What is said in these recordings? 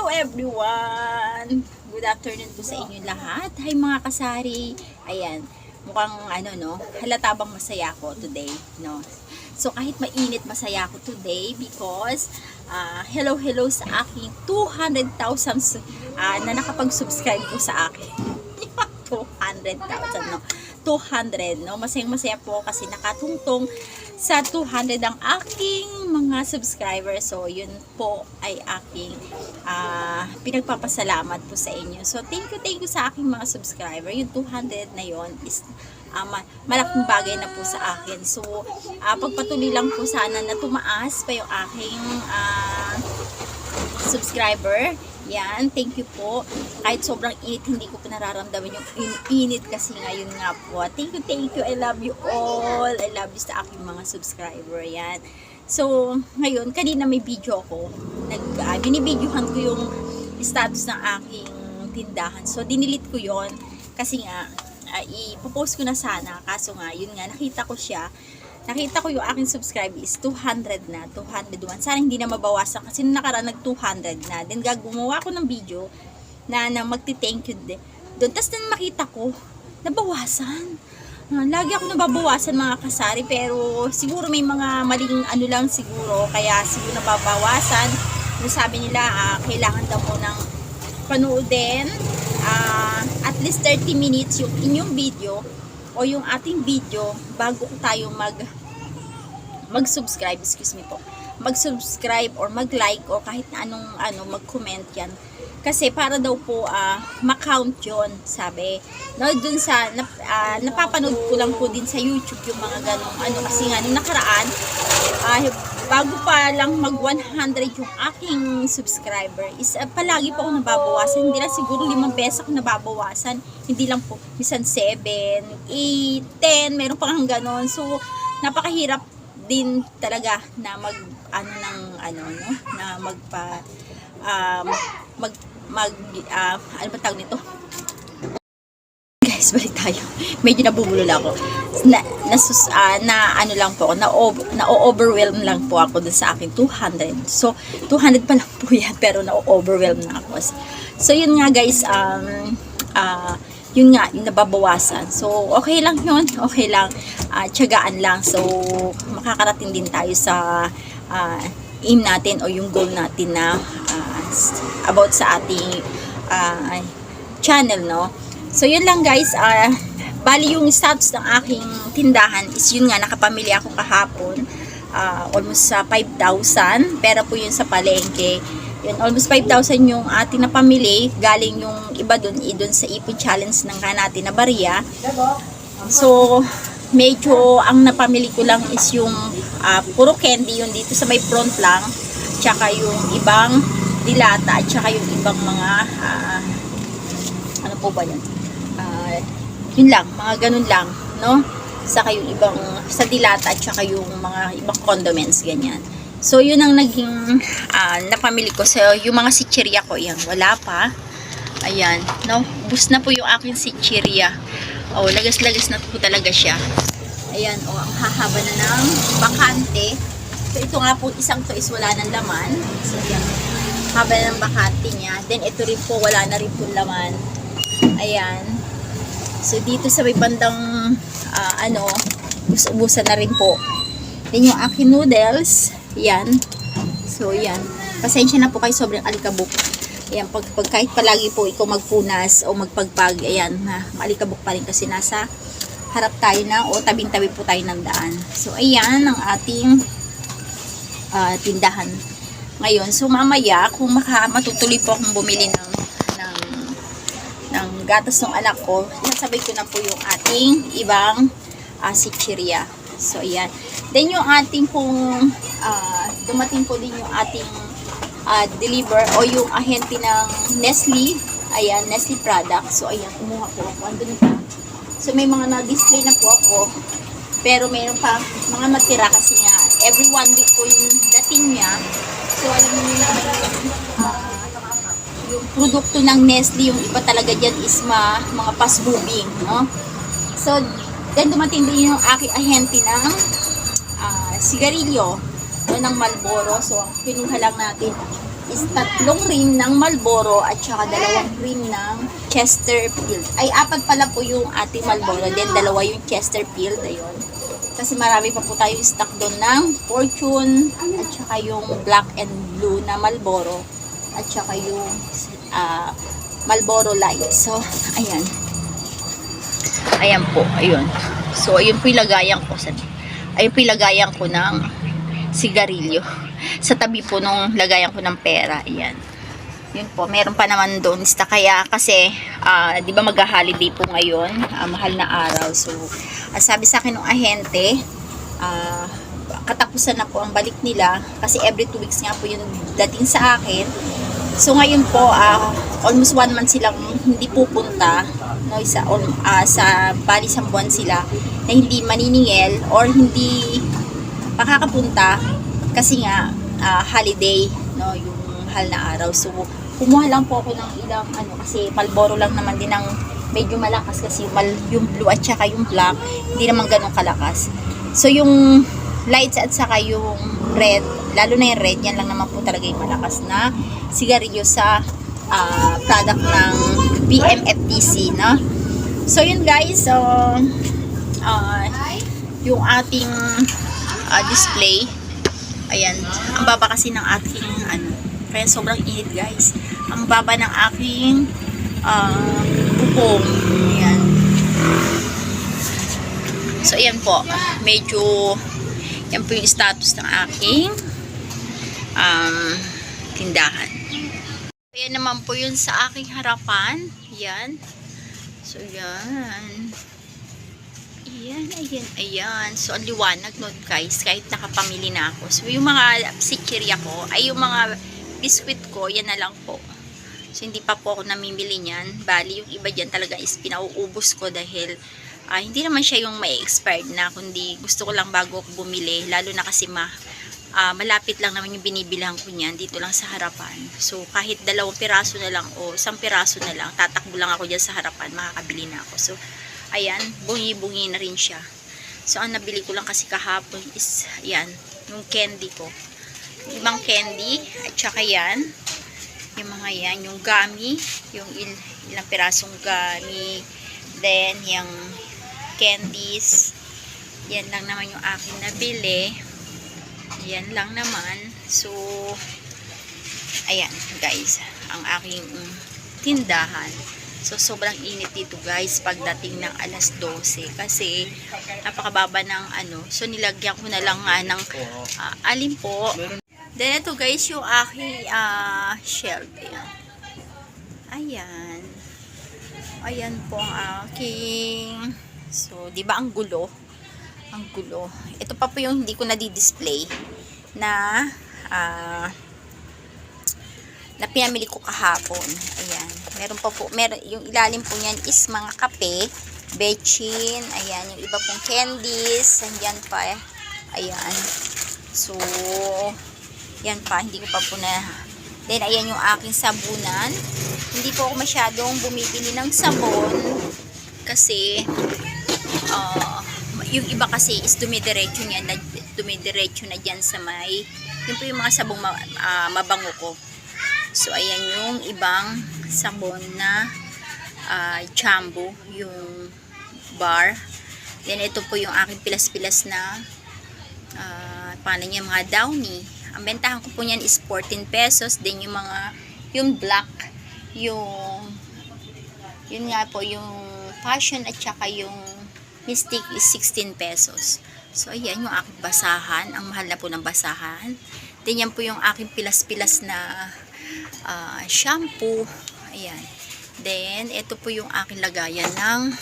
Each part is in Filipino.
Hello everyone! Good afternoon po sa inyo lahat. Hi mga kasari. Ayan, mukhang halata bang masaya ako today, no? So kahit mainit, masaya ako today because hello sa aking 200,000 na nakapag-subscribe po sa akin. 200,000, no? 200, no? Masayang-masaya po kasi nakatungtong sa 200 ang aking mga subscribers. So, yun po ay aking pinagpapasalamat po sa inyo. So, thank you sa aking mga subscriber. Yung 200 na yon is malaking bagay na po sa akin. So, pagpatuloy lang po sana na tumaas pa yung aking subscriber. Yan, thank you po. Kahit sobrang init, hindi ko po nararamdaman yung init kasi ngayon nga po. Thank you. I love you all. I love you sa aking mga subscriber. Yan. So, ngayon, kanina may video ako. Binibidyohan ko yung status ng aking tindahan. So, dinilit ko yon kasi nga, ipopost ko na sana. Kaso nga, yun nga, nakita ko yung aking subscribe is 200 na, 201. Sana hindi na mabawasan kasi nung nakaraan nag 200 na. Then gumawa ko ng video na magti-thank you din. Doon, tapos din makita ko, nabawasan. Lagi ako nababawasan mga kasari, pero siguro may mga maling lang siguro, kaya siguro nababawasan. Sabi nila, kailangan daw mo ng panoodin at least 30 minutes yung inyong video o yung ating video bago tayo mag-subscribe, mag-subscribe or mag-like or kahit na anong mag-comment yan. Kasi para daw po ma-count yun, sabi. No, dun sa napapanood ko lang po din sa YouTube yung mga ganong kasi nga nung nakaraan bago pa lang mag 100 yung aking subscriber is palagi po ako nababawasan. Hindi lang siguro 5 pesos ako nababawasan, hindi lang po, minsan 7, 8, 10, meron pang ganon. So napakahirap din talaga na ano ba tawag nito? Guys, balik tayo. Medyo nabubulol ako. Na-overwhelm lang po ako dun sa aking 200. So, 200 pa lang po yan, pero na-overwhelm na ako. So, yun nga guys, yun nga, yung nababawasan. So, okay lang yun. Okay lang. Tiyagaan lang. So, makakarating din tayo sa aim natin o yung goal natin na about sa ating channel, no? So, yun lang guys. Bali yung status ng aking tindahan is yun nga, nakapamili ako kahapon. Almost sa 5,000. Pera po yun sa palengke. Yun, almost 5,000 yung ating napamili. Galing yung iba dun sa Ipon Challenge ng natin na bariya. So, medyo ang napamili ko lang is yung puro candy yun dito sa may front lang. Tsaka yung ibang dilata at tsaka yung ibang mga ano po ba yun? Yun lang, mga ganun lang, no? Saka yung ibang sa dilata at tsaka yung mga ibang condiments, ganyan. So, yun ang naging napamili ko. So, yung mga sitchirya ko, yan, wala pa. Ayan, no? Bus na po yung aking sitchirya. Oh, lagas-lagas na po talaga siya. Ayan, oh, ang hahaba na ng bakante. So, ito nga po, isang to is wala ng laman. So, yan, haba na ng bakante niya. Then, ito rin po, wala na rin po laman. Ayan. So, dito sa may bandang, busa na rin po. Then, yung aking noodles, yan. So, yan. Pasensya na po kayo, sobrang alikabok. Ayan, pag kahit palagi po ikaw magpunas o magpagpag, ayan, maalikabok pa rin kasi nasa harap tayo na o tabing-tabi po tayo ng daan. So, ayan ang ating tindahan ngayon. So, mamaya, kung matutuloy po akong bumili ng gatas ng anak ko, nasabay ko na po yung ating ibang sitchirya. So, ayan. Then, yung ating pong dumating po din yung ating deliver o yung ahente ng Nestle. Ayan, Nestle product. So, ayan, kumuha po ako. Andun pa. So, may mga na-display na po ako. Pero, mayroon pa mga matira kasi nga, every 1 week po yung dating niya. So, alam niyo na yung produkto ng Nestle, yung iba talaga dyan is mga fast moving, no? So, then dumating din yung aking ahente ng sigarilyo, no, ng Marlboro. So, pinuha lang natin is 3 rim ng Marlboro at saka 2 rim ng Chesterfield. Ay, 4 pala po yung ating Marlboro, then 2 yung Chesterfield, ayun. Kasi marami pa po tayong stock doon ng Fortune at saka yung black and blue na Marlboro at saka yung Marlboro Light. So, ayan. Ayan po, ayun. So, ayun po yung lagayan ko. Ayun po yung lagayan ko ng sigarilyo. Sa tabi po nung lagayan ko ng pera. Ayan. Yun po, meron pa naman doon. Kaya kasi, di ba mag-holiday po ngayon? Mahal na araw. So, sabi sa akin ng ahente, katapusan na po ang balik nila. Kasi every 2 weeks nga po yung dating sa akin. So, ngayon po, almost 1 month silang hindi pupunta. No, sa bali 1 buwan sila na hindi maniningil or hindi makakapunta kasi nga holiday, no, yung mahal na araw. So, kumuha lang po ako ng ilang kasi Marlboro lang naman din ang medyo malakas kasi yung blue at saka yung black hindi naman ganun kalakas. So, yung lights at saka yung red, lalo na yung red, yan lang naman po talaga yung malakas na sigarilyo sa product ng BMFTC, no? So, yun guys, so, yung ating display, ayan, ang baba kasi ng aking kaya sobrang init guys, ang baba ng aking bubong, ayan. So, ayan po, medyo yan po yung status ng aking tindahan. Ayan naman po yun sa aking harapan. Yan. So, yan. Ayan. So, ang liwanag nun guys. Kahit nakapamili na ako. So, yung mga sikirya ko, ay yung mga biskwit ko, yan na lang po. So, hindi pa po ako namimili niyan. Bali, yung iba dyan talaga is pinauubos ko dahil hindi naman siya yung may expired na. Kundi gusto ko lang bago ako bumili. Lalo na kasi malapit lang naman yung binibilang ko niyan dito lang sa harapan. So, kahit 2 piraso na lang o 1 piraso na lang, tatakbo lang ako dyan sa harapan, makakabili na ako. So, ayan, bungi-bungi na rin siya. So, ang nabili ko lang kasi kahapon is, ayan, yung candy ko. 5 candy, at saka yan, yung mga yan, yung gummy, yung ilang pirasong gummy, then, yung candies, yan lang naman yung aking nabili. Yan lang naman. So, ayan guys, ang aking tindahan. So, sobrang init dito guys pagdating ng alas 12 kasi napakababa ng so nilagyan ko na lang nga ng alin po. Then ito guys yung aking shelf. Ayan po ang aking, so di ba ang gulo? Ang gulo. Ito pa po yung hindi ko na-display na pinamili ko kahapon. Ayan. Meron pa po, yung ilalim po niyan is mga kape, bechin, ayan, yung iba pong candies, andyan pa. Ayan. So, yan pa, hindi ko pa po na. Then, ayan yung aking sabunan. Hindi po ako masyadong bumibili ng sabon kasi yung iba kasi is dumidiretso na dyan sa may, yun po yung mga sabong mabango ko. So, ayan yung ibang sabon na Chambo, yung bar. Then, ito po yung aking pilas-pilas na paano niya, mga Downy. Ang bentahan ko po niyan is 14 pesos. Then, yung black, yun nga po, yung passion at saka yung Mystic is 16 pesos. So, ayan yung aking basahan. Ang mahal na po ng basahan. Then, yan po yung aking pilas-pilas na shampoo. Ayan. Then, ito po yung aking lagayan ng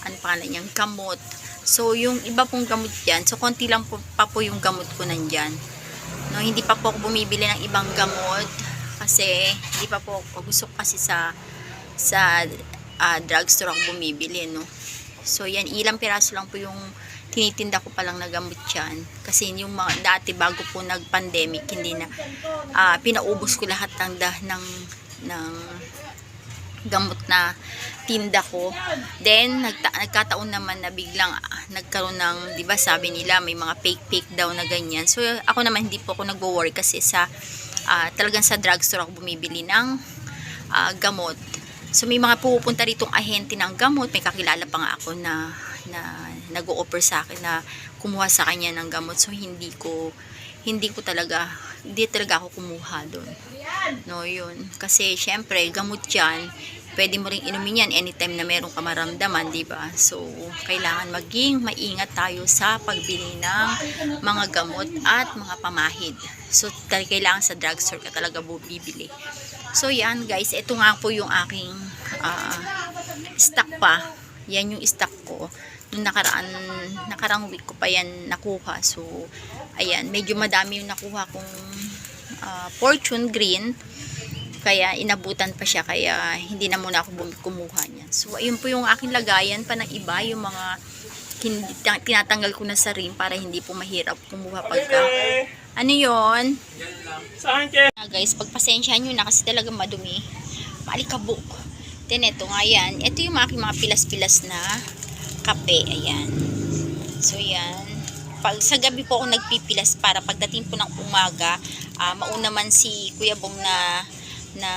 ano pala niyang gamot. So, yung iba pong gamot dyan. So, konti lang po, pa po yung gamot ko nandyan. No, hindi pa po ako bumibili ng ibang gamot. Kasi, hindi pa po ako gusto kasi sa drugstore ako bumibili, no. So, yan, ilang piraso lang po yung tinitinda ko palang na gamot yan. Kasi yung mga dati bago po nag-pandemic, hindi na, pinaubos ko lahat ng gamot na tinda ko. Then nagkataon naman na biglang nagkaroon ng, 'di ba, sabi nila may mga fake daw na ganyan. So ako naman hindi po ako nagwo-worry kasi sa talagang sa drugstore ako bumibili ng gamot. So may mga pupunta ritong ahente ng gamot, may kakilala pa nga ako na nag-o-offer sa akin na kumuha sa kanya ng gamot. So hindi talaga ako kumuha doon. No, yun. Kasi syempre, gamot 'yan. Pwede mo ring inumin yan anytime na meron ka maramdaman, 'di ba? So kailangan maging maingat tayo sa pagbili ng mga gamot at mga pamahid. So kailangan sa drugstore ka talaga bibili. So yan guys, ito nga po yung aking stock pa. Yan yung stock ko. Nung nakarang week ko pa yan nakuha. So ayan, medyo madami yung nakuha kong fortune green. Kaya inabutan pa siya, kaya hindi na muna ako kumuha niyan. So ayun po yung aking lagayan pa ng iba, yung mga tinatanggal ko na sa rim para hindi po mahirap kumuha pagka. Ano yun? Saan ke? Guys, pagpasensyahan nyo na kasi talaga madumi. Maalikabok. Then ito nga yan. Ito yung aking mga pilas-pilas na kape. Ayan. So yan. Pag sa gabi po ako nagpipilas para pagdating po ng umaga, mauna man si Kuya Bong na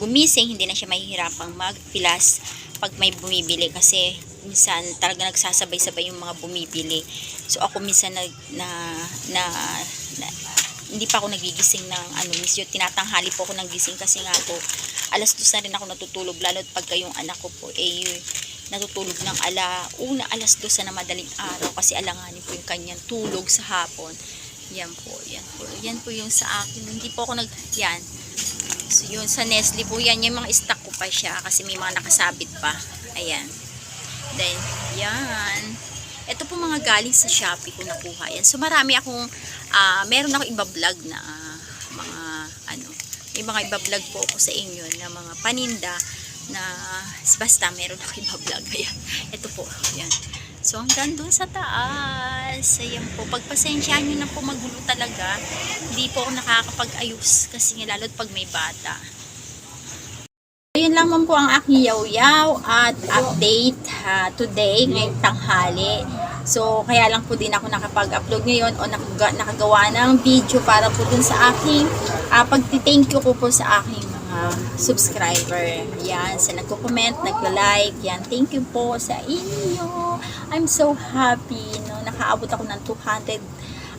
gumising, hindi na siya mahihirapang magpilas pag may bumibili kasi minsan talaga nagsasabay-sabay yung mga bumibili. So ako minsan hindi pa ako nagigising ng misyo, tinatanghali po ako ng gising kasi nga po alas 2 na rin ako natutulog, lalo pagka yung anak ko po natutulog ng alas 2 na madaling araw kasi alanganin po yung kanyang tulog sa hapon. Yan po yung sa akin, hindi po ako yan. So yun sa Nestle po yan, yung mga stock ko pa siya kasi may mga nakasabit pa. Ayan. Then yan. Ito po mga galing sa Shopee ko nakuha yan. So marami akong meron ako iba-vlog na may mga iba-vlog po ako sa inyo na mga paninda na basta meron ako iba-vlog. Ayan. Ito po. Ayan. So hanggang doon sa taas. Ayan po. Pagpasensyahan nyo na po, magulo talaga. Hindi po ako nakakapag-ayos kasi lalo't pag may bata. Ayun lamang po ang aking yaw-yaw at update today, ngayong tanghali. So kaya lang po din ako nakapag-upload ngayon o nakagawa ng video para po dun sa aking pagti-thank you ko po sa aking subscriber. Yan, sa nagko-comment, nagla-like, yan. Thank you po sa inyo. I'm so happy, no. Nakaabot ako ng 200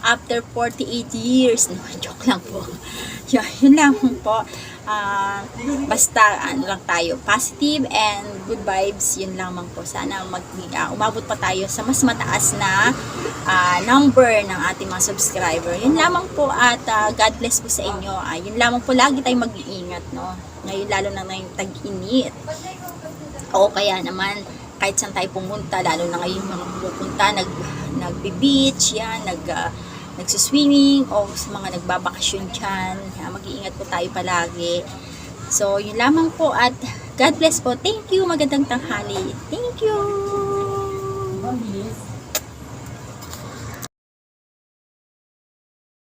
after 48 years. No, joke lang po. Yun lang po. Basta lang tayo, positive and good vibes, yun lamang po. Sana umabot pa tayo sa mas mataas na number ng ating mga subscriber. Yun lamang po at God bless po sa inyo. Yun lamang po, lagi tayong mag-iingat, no? Ngayon lalo na ngayong tag-init. O kaya naman kahit saan tayo pumunta, lalo na ngayon mga pupunta, nagbe-beach, yan, nagsuswimming o sa mga nagbabakasyon dyan. Mag-iingat po tayo palagi. So, yun lamang po at God bless po. Thank you. Magandang tanghali. Thank you.